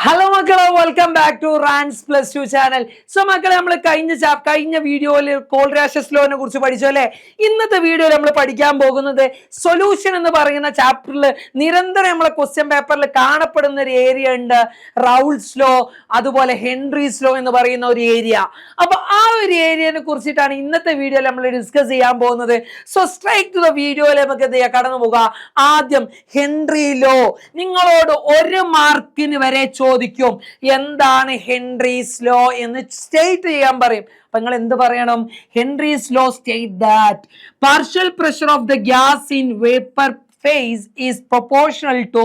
Hello മക്കളെ, welcome back to Ran's plus two channel. So മക്കളെ, നമ്മൾ കഴിഞ്ഞ വീഡിയോയിൽ കോൾ റാഷസ് ലോനെ കുറിച്ച് പഠിച്ചു അല്ലെ. ഇന്നത്തെ വീഡിയോയിൽ നമ്മൾ പഠിക്കാൻ പോകുന്നത് സൊല്യൂഷൻ എന്ന് പറയുന്ന ചാപ്റ്ററിൽ നിരന്തരം നമ്മളെ ക്വസ്റ്റ്യൻ പേപ്പറിൽ കാണപ്പെടുന്ന ഒരു ഏരിയ ഉണ്ട്, റൗൾസ് ലോ, അതുപോലെ ഹെൻറീസ് ലോ എന്ന് പറയുന്ന ഒരു ഏരിയ. അപ്പൊ ആ ഒരു ഏരിയനെ കുറിച്ചിട്ടാണ് ഇന്നത്തെ വീഡിയോയിൽ നമ്മൾ ഡിസ്കസ് ചെയ്യാൻ പോകുന്നത്. സോ സ്ട്രൈറ്റ് ടു ദ വീഡിയോയിൽ നമുക്ക് കടന്നു പോകുക. ആദ്യം ഹെൻറി ലോ. നിങ്ങളോട് 1 മാർക്കിന് വരെ ചോദിക്കും എന്താണ് ഹെൻറീസ് ലോ എന്ന് സ്റ്റേറ്റ് ചെയ്യാൻ പറയും. അപ്പൊ നിങ്ങൾ എന്ത് പറയണം? Henry's law state that partial pressure of the gas in vapour phase is proportional to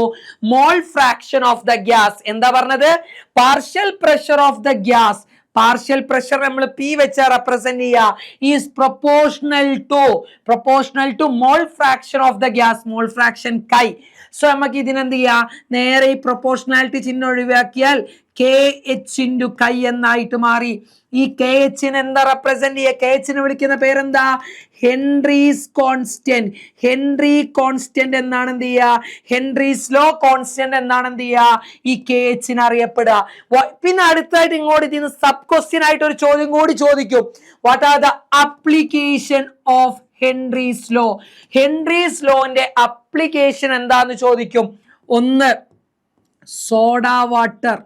mole fraction of the gas. എന്താ പറഞ്ഞത്? Partial pressure of the gas, partial pressure നമ്മൾ പി വെച്ച് റെപ്രസെന്റ് ചെയ്യുക, is proportional to mole fraction of the gas, mole fraction കൈ. So നമുക്ക് ഇതിനെന്ത് ചെയ്യാം? നേരെ ഈ പ്രൊപ്പോർഷണാലിറ്റി ചിഹ്നം ഒഴിവാക്കിയാൽ കെ എച്ച് ഇൻറ്റു കൈ എന്നായിട്ട് മാറി. ഈ കെ എച്ചിന് എന്താ റെപ്രസെന്റ് ചെയ്യുക? കെ എച്ചിനെ വിളിക്കുന്ന പേരെന്താ? Henry's constant. ഹെൻറി കോൺസ്റ്റന്റ് എന്നാണ് എന്ത് ചെയ്യുക? ഹെൻറീസ് ലോ കോൺസ്റ്റന്റ് എന്നാണ് എന്ത് ചെയ്യുക? ഈ കെ എച്ചിന് അറിയപ്പെടുക. പിന്നെ അടുത്തായിട്ട് ഇങ്ങോട്ട് ഇതിന് സബ് ക്വസ്റ്റ്യൻ ആയിട്ട് ഒരു ചോദ്യം കൂടി ചോദിക്കും. What are the application of Henry's law? Henry's ലോന്റെ അപ്ലിക്കേഷൻ എന്താന്ന് ചോദിക്കും. 1, സോഡ വാട്ടർ.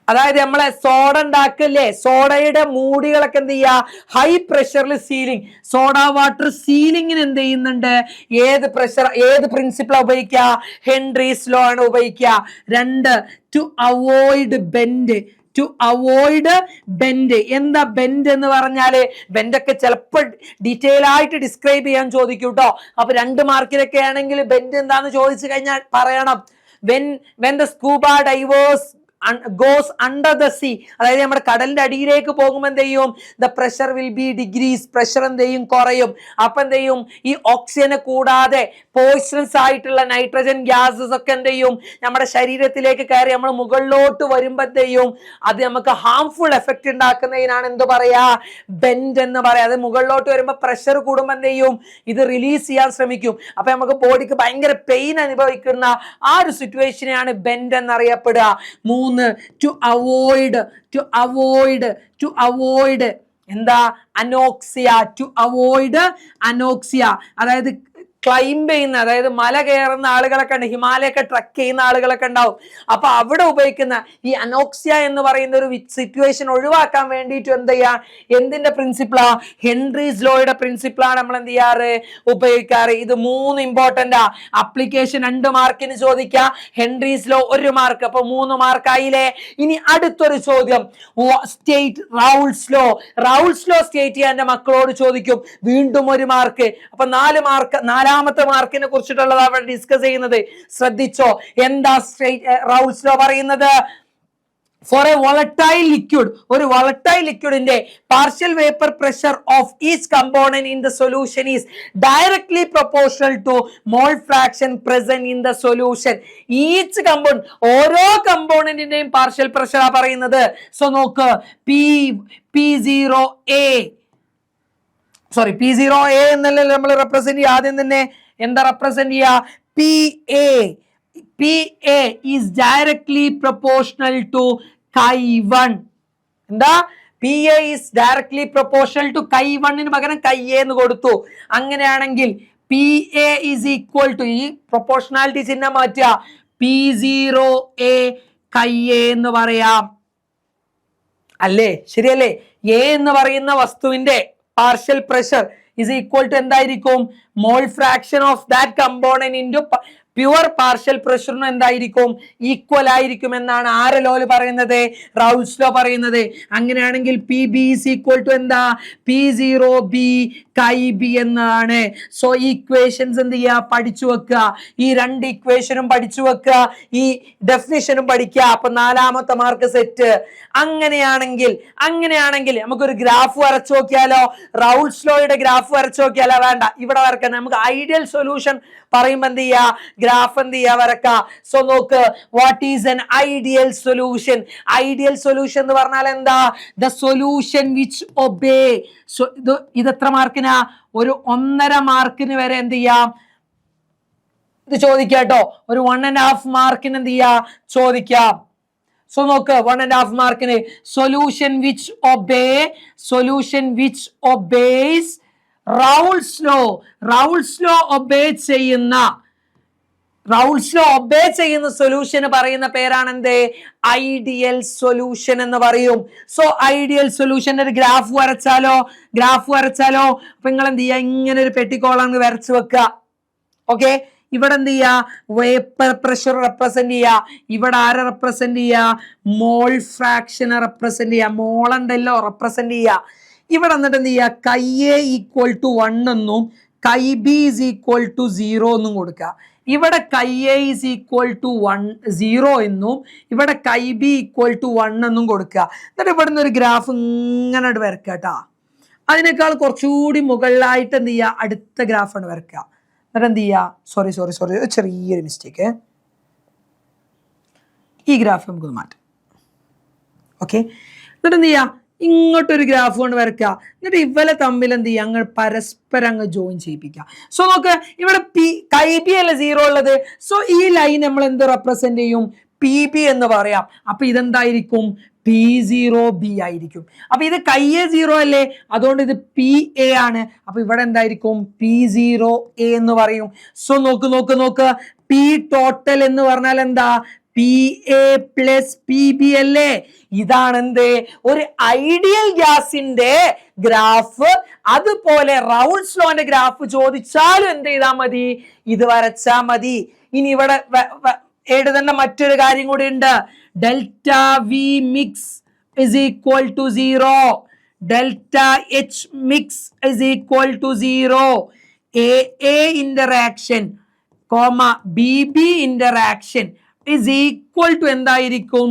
അതായത് നമ്മളെ സോഡ ഉണ്ടാക്കില്ലേ, സോഡയുടെ മൂടികളൊക്കെ എന്ത് ചെയ്യുക? ഹൈ പ്രഷറിൽ സീലിംഗ്. സോഡ വാട്ടർ സീലിംഗിന് എന്ത് ചെയ്യുന്നുണ്ട്? ഏത് പ്രിൻസിപ്പിളാണ് ഉപയോഗിക്കുക? ഹെൻറീസ് ലോ ആണ് ഉപയോഗിക്കുക. 2, to avoid bend. To avoid bend. എന്താ ബെൻഡ് എന്ന് പറഞ്ഞാല്? ബെൻഡൊക്കെ ചിലപ്പോൾ ഡീറ്റെയിൽ ആയിട്ട് ഡിസ്ക്രൈബ് ചെയ്യാൻ ചോദിക്കും കേട്ടോ. അപ്പൊ 2 മാർക്കിലൊക്കെ ആണെങ്കിൽ ബെൻഡ് എന്താന്ന് ചോദിച്ചു കഴിഞ്ഞാൽ പറയണം. when the scuba divers goes under the sea, അതായത് നമ്മുടെ കടലിന്റെ അടിയിലേക്ക് പോകുമ്പോൾ എന്ത് ചെയ്യും? The pressure will be degrees. Pressure എന്ത് ചെയ്യും? കുറയും. അപ്പൊ എന്ത് ചെയ്യും? ഈ ഓക്സിജനെ കൂടാതെ പോയിസണസ് ആയിട്ടുള്ള നൈട്രജൻ ഗ്യാസസ് ഒക്കെ എന്ത് ചെയ്യും? നമ്മുടെ ശരീരത്തിലേക്ക് കയറി നമ്മൾ മുകളിലോട്ട് വരുമ്പോ എന്ത് ചെയ്യും? അത് നമുക്ക് ഹാംഫുൾ എഫക്റ്റ് ഉണ്ടാക്കുന്നതിനാണ് എന്ത് പറയാ? ബെൻഡ് എന്ന് പറയാം. അത് മുകളിലോട്ട് വരുമ്പോ പ്രഷർ കൂടുമ്പോ എന്ത് ചെയ്യും? ഇത് റിലീസ് ചെയ്യാൻ ശ്രമിക്കും. അപ്പൊ നമുക്ക് ബോഡിക്ക് ഭയങ്കര പെയിൻ അനുഭവിക്കുന്ന ആ ഒരു സിറ്റുവേഷനെയാണ് ബെൻഡ് എന്നറിയപ്പെടുക. 3, ടു അവോയ്ഡ് എന്താ? അനോക്സിയ. ടു അവോയ്ഡ് അനോക്സിയ, അതായത് ക്ലൈംബ് ചെയ്യുന്ന, അതായത് മല കയറുന്ന ആളുകളൊക്കെ ഉണ്ട്, ഹിമാലയൊക്കെ ട്രക്ക് ചെയ്യുന്ന ആളുകളൊക്കെ ഉണ്ടാവും. അപ്പൊ അവിടെ ഉപയോഗിക്കുന്ന ഈ അനോക്സിയ എന്ന് പറയുന്ന ഒരു സിറ്റുവേഷൻ ഒഴിവാക്കാൻ വേണ്ടിയിട്ട് എന്ത് ചെയ്യാ? എന്തിന്റെ പ്രിൻസിപ്പിളാ? ഹെൻറീസ് ലോയുടെ പ്രിൻസിപ്പിളാണ് നമ്മൾ എന്ത് ചെയ്യാറ്? ഉപയോഗിക്കാറ്. ഇത് 3 ഇമ്പോർട്ടന്റാ. അപ്ലിക്കേഷൻ 2 മാർക്കിന് ചോദിക്കാം, ഹെൻറീസ് ലോ 1 മാർക്ക്. അപ്പൊ 3 മാർക്കായില്ലേ? ഇനി അടുത്തൊരു ചോദ്യം, സ്റ്റേറ്റ് റൗൾസ് ലോ. റൗൾസ് ലോ സ്റ്റേറ്റ് ചെയ്യാൻ എന്റെ മക്കളോട് ചോദിക്കും. വീണ്ടും 1 മാർക്ക്. അപ്പൊ 4 മാർക്ക്. 4ാമത്തെ മാർക്കിനെ കുറിച്ചിട്ടുള്ളത് അവിടെ ഡിസ്കസ് ചെയ്യുന്നത്. ശ്രദ്ധിച്ചോ, എന്താ റൗൾസ് ലോ പറയുന്നത്? ഫോർ എ വോളറ്റൈൽ ലിക്വിഡ്, ഒരു വോളറ്റൈൽ ലിക്വിഡിന്റെ partial vapour pressure of each component in the solution is directly proportional to mole fraction present in the solution. Each component, ഓരോ കമ്പോണന്റിന്റെയും പാർഷ്യൽ പ്രഷറാ പറയുന്നത്. സോ നോക്ക്, P0A എന്നല്ലേ നമ്മൾ represent ചെയ്യുക. ആദ്യം തന്നെ എന്താ റെപ്രസെന്റ് ചെയ്യുക? PA is directly proportional to Chi1. എന്താ? PA is directly proportional to Chi1 പകരം Chi എന്ന് കൊടുത്തു. അങ്ങനെയാണെങ്കിൽ PA ഈസ് ഈക്വൽ ടു, ഈ പ്രൊപ്പോർഷണാലിറ്റി ചിഹ്നം മാറ്റുക, P0A Chi എന്ന് പറയാം. അല്ലേ? ശരിയല്ലേ? എ എന്ന് പറയുന്ന വസ്തുവിന്റെ partial pressure is equal to എന്തായിരിക്കും? Mole fraction of that component into pure partial പ്രഷറിന് എന്തായിരിക്കും? ഈക്വൽ ആയിരിക്കും എന്നാണ് ആരെ ലോയിൽ പറയുന്നത്? റൗൾസ് ലോ പറയുന്നത്. അങ്ങനെയാണെങ്കിൽ PB is equal to എന്താ? P0B Chi-B എന്നാണ്. സോ ഈ ഇക്വേഷൻസ് എന്ത് ചെയ്യുക? പഠിച്ചു വെക്കുക. ഈ 2 ഇക്വേഷനും പഠിച്ചു വെക്കുക, ഈ ഡെഫിനിഷനും പഠിക്കുക. അപ്പൊ 4ാമത്തെ മാർക്ക് സെറ്റ്. അങ്ങനെയാണെങ്കിൽ നമുക്കൊരു ഗ്രാഫ് വരച്ചു നോക്കിയാലോ? റൗൾസ് ലോയുടെ ഗ്രാഫ് വരച്ചു നോക്കിയാലോ? വേണ്ട, ഇവിടെ വരക്കാൻ. നമുക്ക് ഐഡിയൽ സൊല്യൂഷൻ പറയുമ്പോ എന്ത് ചെയ്യാ? ഗ്രാഫ് എന്ത് ചെയ്യാ? വരക്ക. സോ നോക്ക്, what is N ideal solution? Ideal solution എന്ന് പറഞ്ഞാൽ എന്താ? The solution which obey. ഇത് എത്ര മാർക്കിനാ? ഒരു 1.5 മാർക്കിന് വരെ എന്ത് ചെയ്യാം? ഇത് ചോദിക്കാട്ടോ, ഒരു 1.5 മാർക്കിന് എന്ത് ചെയ്യാ ചോദിക്കാം. സോ നോക്ക് 1.5 മാർക്കിന് solution which obeys റൗൾസ് law obey ചെയ്യുന്ന സൊല്യൂഷന് പറയുന്ന പേരാണ് എന്ത്? ഐഡിയൽ സൊല്യൂഷൻ എന്ന് പറയും. സോ ഐഡിയൽ സൊല്യൂഷന്റെ ഒരു ഗ്രാഫ് വരച്ചാലോ? അപ്പൊ നിങ്ങൾ എന്ത് ചെയ്യാ, ഇങ്ങനെ ഒരു പെട്ടിക്കോളാണ് വരച്ചു വെക്കുക. ഓക്കെ, ഇവിടെ എന്ത് ചെയ്യാ, വേപ്പർ പ്രഷർ റെപ്രസെന്റ് ചെയ്യാ. ഇവിടെ ആരെ റെപ്രസെന്റ് ചെയ്യാ? മോൾ ഫ്രാക്ഷനെ റെപ്രസെന്റ് ചെയ്യാ. മോൾ ഉണ്ടല്ലോ റെപ്രസെന്റ് ചെയ്യാ. ഇവിടെ എന്നിട്ട് എന്ത് ചെയ്യാ, കൈ എ ഈക്വൽ ടു 1 എന്നും chi B is equal to 0 എന്നും കൊടുക്കുക. ഇവിടെ chi A is equal to 0 എന്നും ഇവിടെ കൈ ബി ഈക്വൽ ടു 1 എന്നും കൊടുക്കുക. എന്നിട്ട് ഇവിടെ നിന്ന് ഒരു ഗ്രാഫ് ഇങ്ങനെ വരക്കുക കേട്ടാ. അതിനേക്കാൾ കുറച്ചുകൂടി മുകളിലായിട്ട് എന്ത് ചെയ്യുക, അടുത്ത ഗ്രാഫാണ് വരക്കുക. എന്നിട്ട് എന്ത് ചെയ്യുക, സോറി ചെറിയൊരു മിസ്റ്റേക്ക്, ഈ ഗ്രാഫ് നമുക്കൊന്ന് മാറ്റാം. ഓക്കെ, എന്നിട്ട് എന്ത് ചെയ്യുക, ഇങ്ങോട്ടൊരു ഗ്രാഫ് കൊണ്ട് വരക്കുക. എന്നിട്ട് ഇവരെ തമ്മിൽ എന്ത് ചെയ്യുക, അങ്ങ് പരസ്പരം അങ്ങ് ജോയിൻ ചെയ്യിപ്പിക്കുക. സോ നോക്ക്, ഇവിടെ കൈ ബി അല്ല 0 ഉള്ളത്. സോ ഈ ലൈൻ നമ്മൾ എന്ത് റെപ്രസെന്റ് ചെയ്യും? പി ബി എന്ന് പറയാം. അപ്പൊ ഇതെന്തായിരിക്കും? P0B ആയിരിക്കും. അപ്പൊ ഇത് കൈ എ 0 അല്ലേ, അതുകൊണ്ട് ഇത് PA ആണ്. അപ്പൊ ഇവിടെ എന്തായിരിക്കും? P0A എന്ന് പറയും. സോ നോക്ക് പി ടോട്ടൽ എന്ന് പറഞ്ഞാൽ എന്താ? PA പ്ലസ് PB അല്ലേ. ഇതാണ് എന്ത്? ഒരു ഐഡിയൽ ഗ്യാസിന്റെ ഗ്രാഫ്. അതുപോലെ റൗൾസ് ലോന്റെ ഗ്രാഫ് ചോദിച്ചാലും എന്ത് ചെയ്താൽ മതി? ഇത് വരച്ചാ മതി. ഇനി ഇവിടെ എഴുതേണ്ട മറ്റൊരു കാര്യം കൂടി ഉണ്ട്. Delta V mix is equal to 0, delta H mix is equal to 0, A interaction comma BB interaction is equal to എന്തായിരിക്കും?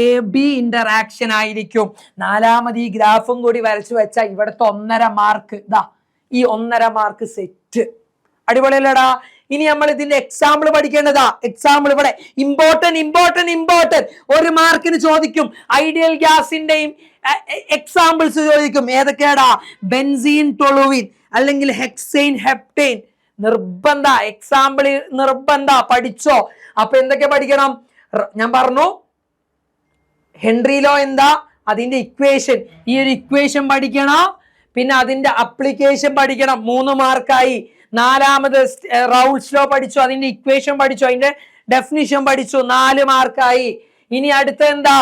AB ഇന്ററാക്ഷൻ ആയിരിക്കും. നാലാമത് ഈ ഗ്രാഫും കൂടി വരച്ചു വെച്ചാൽ ഇവിടുത്തെ 1.5 മാർക്ക്, ഇതാ ഈ 1.5 മാർക്ക് സെറ്റ്. അടിപൊളിയല്ലേടാ? ഇനി നമ്മൾ ഇതിന്റെ എക്സാമ്പിൾ പഠിക്കേണ്ടതാ. എക്സാമ്പിൾ ഇവിടെ ഇമ്പോർട്ടന്റ് 1 മാർക്കിന് ചോദിക്കും. ഐഡിയൽ ഗ്യാസിന്റെയും എക്സാമ്പിൾസ് ചോദിക്കും. ഏതൊക്കെയാടാ? ബെൻസീൻ, ടൊളുവിൻ അല്ലെങ്കിൽ ഹെക്സൈൻ, ഹെപ്റ്റൈൻ. നിർബന്ധ എക്സാമ്പിൾ, നിർബന്ധ പഠിച്ചോ. അപ്പൊ എന്തൊക്കെ പഠിക്കണം? ഞാൻ പറഞ്ഞു ഹെൻറി ലോ എന്താ, അതിന്റെ ഇക്വേഷൻ, ഈ ഒരു ഇക്വേഷൻ പഠിക്കണം. പിന്നെ അതിന്റെ അപ്ലിക്കേഷൻ പഠിക്കണം, 3 മാർക്കായി. നാലാമത് റൗൾസ് ലോ പഠിച്ചു, അതിന്റെ ഇക്വേഷൻ പഠിച്ചു, അതിന്റെ ഡെഫിനിഷൻ പഠിച്ചു, 4 മാർക്കായി. ഇനി അടുത്ത എന്താ?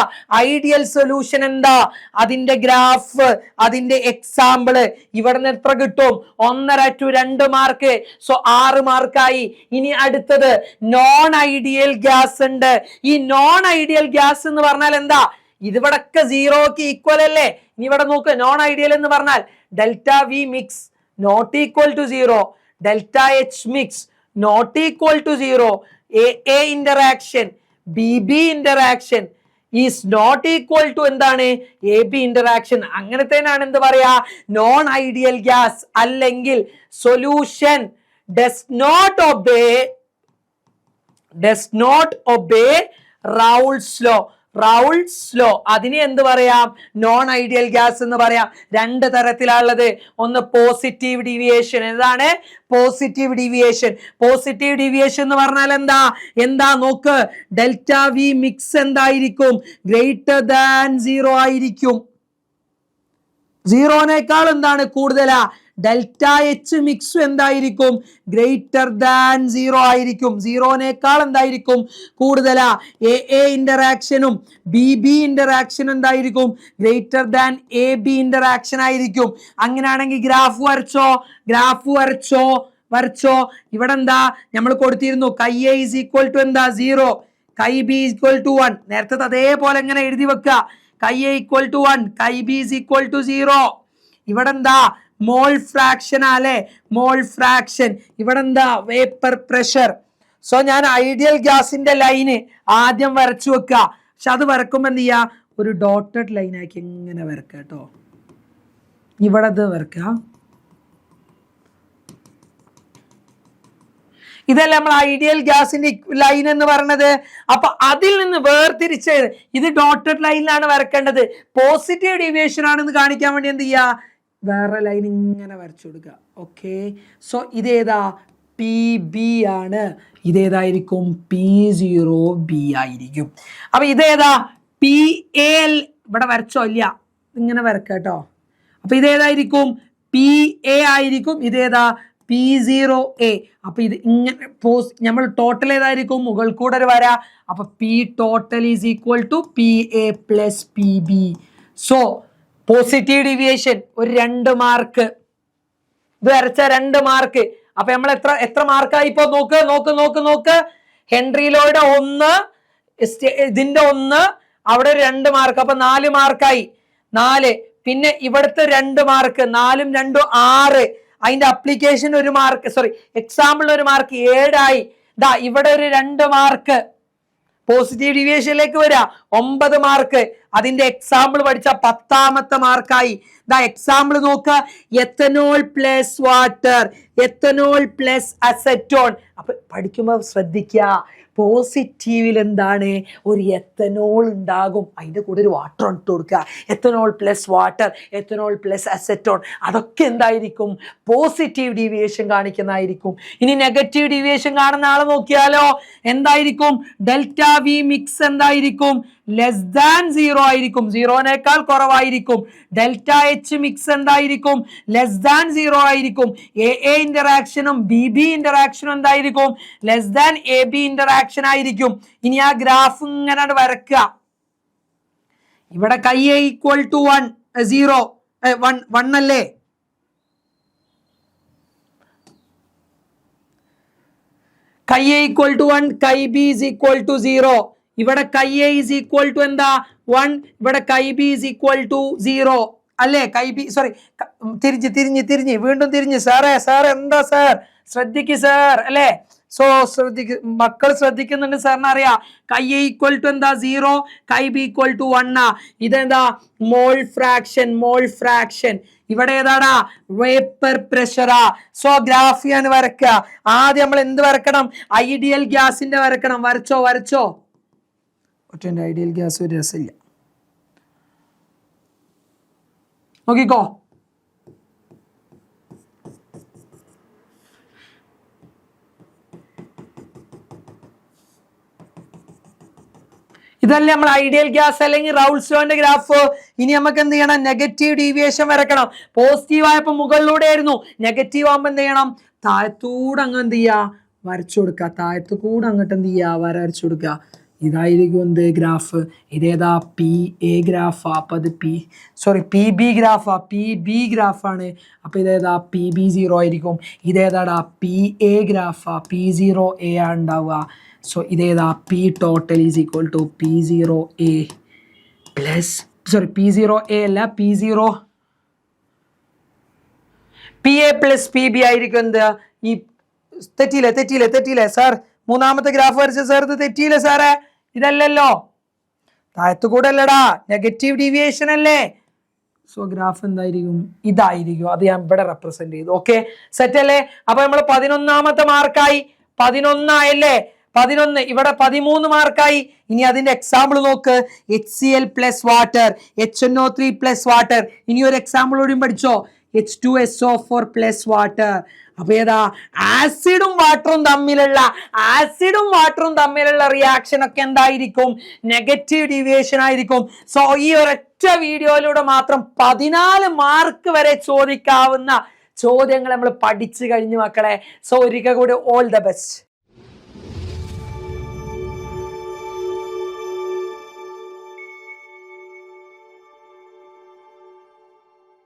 ഐഡിയൽ സൊല്യൂഷൻ എന്താ, അതിന്റെ ഗ്രാഫ്, അതിന്റെ എക്സാമ്പിള്. ഇവിടെ നിന്ന് എത്ര കിട്ടും? 1.5 to 2 മാർക്ക്. സോ 6 മാർക്കായി. ഇനി അടുത്തത് നോൺ ഐഡിയൽ ഗ്യാസ് ഉണ്ട്. ഈ നോൺ ഐഡിയൽ ഗ്യാസ് എന്ന് പറഞ്ഞാൽ എന്താ? ഇതിവിടൊക്കെ 0ക്ക് ഈക്വൽ അല്ലേ. ഇനി ഇവിടെ നോക്ക്, നോൺ ഐഡിയൽ എന്ന് പറഞ്ഞാൽ delta V mix not equal to 0, delta H mix not equal to 0, A interaction BB interaction is not equal to എന്താണ്? AB interaction. അങ്ങനത്തേനാണ് എന്ത് പറയാ? Non ideal gas. അല്ലെങ്കിൽ solution does not obey Raoult's law. അതിനെ എന്ത് പറയാം? Non ideal gas എന്ന് പറയാം. 2 തരത്തിലുള്ളത്. ഒന്ന് പോസിറ്റീവ് ഡീവിയേഷൻ. എന്താണ് പോസിറ്റീവ് ഡീവിയേഷൻ? പോസിറ്റീവ് ഡീവിയേഷൻ എന്ന് പറഞ്ഞാൽ എന്താ നോക്ക്, ഡെൽറ്റ വി മിക്സ് എന്തായിരിക്കും? ഗ്രേറ്റർ ദാൻ 0 ആയിരിക്കും. 0നേക്കാൾ എന്താണ് കൂടുതലാ? ഡെൽറ്റ എച്ച് മിക്സ് എന്തായിരിക്കും? ഗ്രേറ്റർ ദാൻ 0 ആയിരിക്കും. 0നേക്കാൾ എന്തായിരിക്കും? കൂടുതലാ. എ ഇന്ററാക്ഷനും BB ഇന്ററാക്ഷനും എന്തായിരിക്കും? ഗ്രേറ്റർ ദാൻ AB ഇന്ററാക്ഷൻ ആയിരിക്കും. അങ്ങനെയാണെങ്കിൽ ഗ്രാഫ് വരച്ചോ. ഇവിടെ എന്താ നമ്മൾ കൊടുത്തിരുന്നു? Chi A is equal to എന്താ? 0, കൈ ബി ഈക്വൽ ടു 1. നേരത്തെ അതേപോലെ എങ്ങനെ എഴുതി വെക്കുക? Chi A equal to 1, chi B is equal to 0. ഇവിടെ എന്താ? മോൾ ഫ്രാക്ഷൻ അല്ലേ, മോൾ ഫ്രാക്ഷൻ. ഇവിടെ എന്താ? Vapour pressure. സോ ഞാൻ ഐഡിയൽ ഗ്യാസിന്റെ ലൈന് ആദ്യം വരച്ചു വെക്കുക. പക്ഷെ അത് വരക്കുമ്പോ എന്ത് ചെയ്യാ? ഒരു ഡോട്ടഡ് ലൈൻ ആക്കി ഇങ്ങനെ വരക്കുക കേട്ടോ. ഇവിടെ ഇത് വരക്കുക. ഇതല്ല നമ്മൾ ഐഡിയൽ ഗ്യാസിന്റെ ലൈൻ എന്ന് പറയുന്നത്. അപ്പൊ അതിൽ നിന്ന് വേർതിരിച്ച് ഇത് ഡോട്ടഡ് ലൈനിലാണ് വരക്കേണ്ടത്. പോസിറ്റീവ് ഡീവിയേഷൻ ആണെന്ന് കാണിക്കാൻ വേണ്ടി എന്ത് ചെയ്യാ? വേറെ ലൈൻ ഇങ്ങനെ വരച്ചു കൊടുക്കുക. ഓക്കെ, സോ ഇതേതാ? PB ആണ്. ഇതേതായിരിക്കും? P0B ആയിരിക്കും. അപ്പൊ ഇതേതാ? PA. ഇവിടെ വരച്ചോ? ഇല്ല, ഇങ്ങനെ വരക്ക കേട്ടോ. അപ്പൊ ഇതേതായിരിക്കും? PA ആയിരിക്കും. ഇതേതാ? P0A. അപ്പൊ ഇത് ഇങ്ങനെ നമ്മൾ ടോട്ടൽ ഏതായിരിക്കും? മുകൾ കൂടെ ഒരു വര. അപ്പൊ P total is equal to PA plus PB. So positive deviation ഒരു 2 മാർക്ക്, ഇത് വരച്ച 2 മാർക്ക്. അപ്പൊ നമ്മൾ എത്ര മാർക്കായി ഇപ്പൊ? നോക്ക്. ഹെൻറി ലോയുടെ 1, ഇതിന്റെ 1, അവിടെ 2 മാർക്ക്. അപ്പൊ 4 മാർക്കായി. 4. പിന്നെ ഇവിടുത്തെ 2 മാർക്ക്. 4ഉം 2ഉം 6. അതിന്റെ application 1 mark, sorry example 1 mark, 7 ആയി. ദാ ഇവിടെ ഒരു 2 മാർക്ക്. പോസിറ്റീവ് ഡീവിയേഷനിലേക്ക് വരിക, 9 മാർക്ക്. അതിന്റെ എക്സാമ്പിൾ പഠിച്ച 10ാമത്തെ മാർക്കായി. ദാ എക്സാമ്പിൾ നോക്ക, ethanol plus water, ethanol plus acetone. അപ്പൊ പഠിക്കുമ്പോൾ ശ്രദ്ധിക്കുക, പോസിറ്റീവിൽ എന്താണ്? ഒരു എത്തനോൾ ഉണ്ടാകും, അതിന്റെ കൂടെ ഒരു വാട്ടർ ഇട്ട് കൊടുക്കുക. Ethanol plus water, ethanol plus acetone, അതൊക്കെ എന്തായിരിക്കും? പോസിറ്റീവ് ഡീവിയേഷൻ കാണിക്കുന്നതായിരിക്കും. ഇനി നെഗറ്റീവ് ഡീവിയേഷൻ കാണുന്ന ആളെ നോക്കിയാലോ, എന്തായിരിക്കും? ഡെൽറ്റ വി മിക്സ് എന്തായിരിക്കും? ലെസ് ദാൻ 0 ആയിരിക്കും, 0നേക്കാൾ കുറവായിരിക്കും. ഡെൽറ്റ എച്ച് മിക്സ് എന്തായിരിക്കും? ലെസ് ദാൻ 0 ആയിരിക്കും. എ ഇന്ററാക്ഷനും BB ഇന്ററാക്ഷനും എന്തായിരിക്കും? ലെസ് ദാൻ AB ഇന്ററാക്ഷൻ ആയിരിക്കും. ഇനി ആ ഗ്രാഫ് ഇങ്ങനെ വരക്കുക. ഇവിടെ കൈ ഈക്വൽ ടു 1 0 1 അല്ലേ? കൈ ഈക്വൽ ടു 1, കൈ B is equal to 0. ഇവിടെ കൈ A is equal to എന്താ? 1. ഇവിടെ കൈ B is equal to 0 അല്ലേ? കൈ B, സോറി, തിരിഞ്ഞ് വീണ്ടും തിരിഞ്ഞ്. സാറേ എന്താ സാർ? ശ്രദ്ധിക്ക് സാർ, അല്ലേ? സോ മക്കൾ ശ്രദ്ധിക്കുന്നുണ്ട്, സാറിന് അറിയാം. കൈ A ഈക്വൽ ടു എന്താ? 0. കൈ B ഈക്വൽ ടു 1. ഇതെന്താ? Mole fraction. ഇവിടെ ഏതാടാ? വേപ്പർ പ്രഷറാ. സോ ഗ്രാഫ് ഞാൻ വരക്കുക. ആദ്യം നമ്മൾ എന്ത് വരക്കണം? ഐഡിയൽ ഗ്യാസിന്റെ വരക്കണം. വരച്ചോ. ഒറ്റ ഐഡിയൽ ഗ്യാസ് ഒരു രസമില്ല. നോക്കിക്കോ. ഇതല്ലേ നമ്മൾ ഐഡിയൽ ഗ്യാസ് അല്ലെങ്കിൽ റൗൾസ്റ്റോന്റെ ഗ്രാഫ്. ഇനി നമുക്ക് എന്ത് ചെയ്യണം? Negative deviation വരക്കണം. പോസിറ്റീവ് ആയപ്പോ മുകളിലൂടെ ആയിരുന്നു, നെഗറ്റീവ് ആകുമ്പോ എന്ത് ചെയ്യണം? താഴത്തൂടെ അങ്ങ് എന്ത് ചെയ്യാ? വരച്ചു കൊടുക്കുക. താഴത്തു കൂടെ അങ്ങോട്ട് എന്ത് ചെയ്യാ? വരച്ചു കൊടുക്കുക. ഇതായിരിക്കും എന്ത്? ഗ്രാഫ്. ഇതേതാ? PA ഗ്രാഫാ. അപ്പൊ അത് PB ഗ്രാഫാ. PB ഗ്രാഫാണ്. അപ്പൊ ഇതേതാ? PB0 ആയിരിക്കും. ഇതേതാടാ? PA ഗ്രാഫാ. P0A ആണ് ഉണ്ടാവുക. സോ ഇതേതാ? P total is equal to P0A plus, sorry P0A അല്ല, PA plus PB ആയിരിക്കും. എന്ത്? ഈ തെറ്റിയില്ലേ സാർ? 3ാമത്തെ ഗ്രാഫ് വരച്ച സാർ, ഇത് തെറ്റിയില്ലേ സാറേ? ഇതല്ലല്ലോ, താഴത്തു കൂടെ അല്ലടാ, നെഗറ്റീവ് ഡീവിയേഷൻ അല്ലേ? സോ ഗ്രാഫ് എന്തായിരിക്കും? ഇതായിരിക്കും. അത് ഞാൻ ഇവിടെ റെപ്രസെന്റ് ചെയ്തു. ഓക്കെ, സെറ്റ് അല്ലേ? അപ്പൊ നമ്മൾ 11ാമത്തെ മാർക്കായി. 11 ആയല്ലേ? 11. ഇവിടെ 13 മാർക്കായി. ഇനി അതിന്റെ എക്സാമ്പിൾ നോക്ക്. HCl plus water, HNO3 plus water. ഇനി ഒരു എക്സാമ്പിൾ കൂടി പഠിച്ചോ. H2SO4 plus water. അപ്പൊ ഏതാ? ആസിഡും വാട്ടറും തമ്മിലുള്ള റിയാക്ഷൻ ഒക്കെ എന്തായിരിക്കും? നെഗറ്റീവ് ഡീവിയേഷൻ ആയിരിക്കും. സോ ഈ ഒരൊറ്റ വീഡിയോയിലൂടെ മാത്രം 14 മാർക്ക് വരെ ചോദിക്കാവുന്ന ചോദ്യങ്ങൾ നമ്മൾ പഠിച്ചു കഴിഞ്ഞു മക്കളെ. സോ ഒരിക്കൽ കൂടി ഓൾ ദ ബെസ്റ്റ്.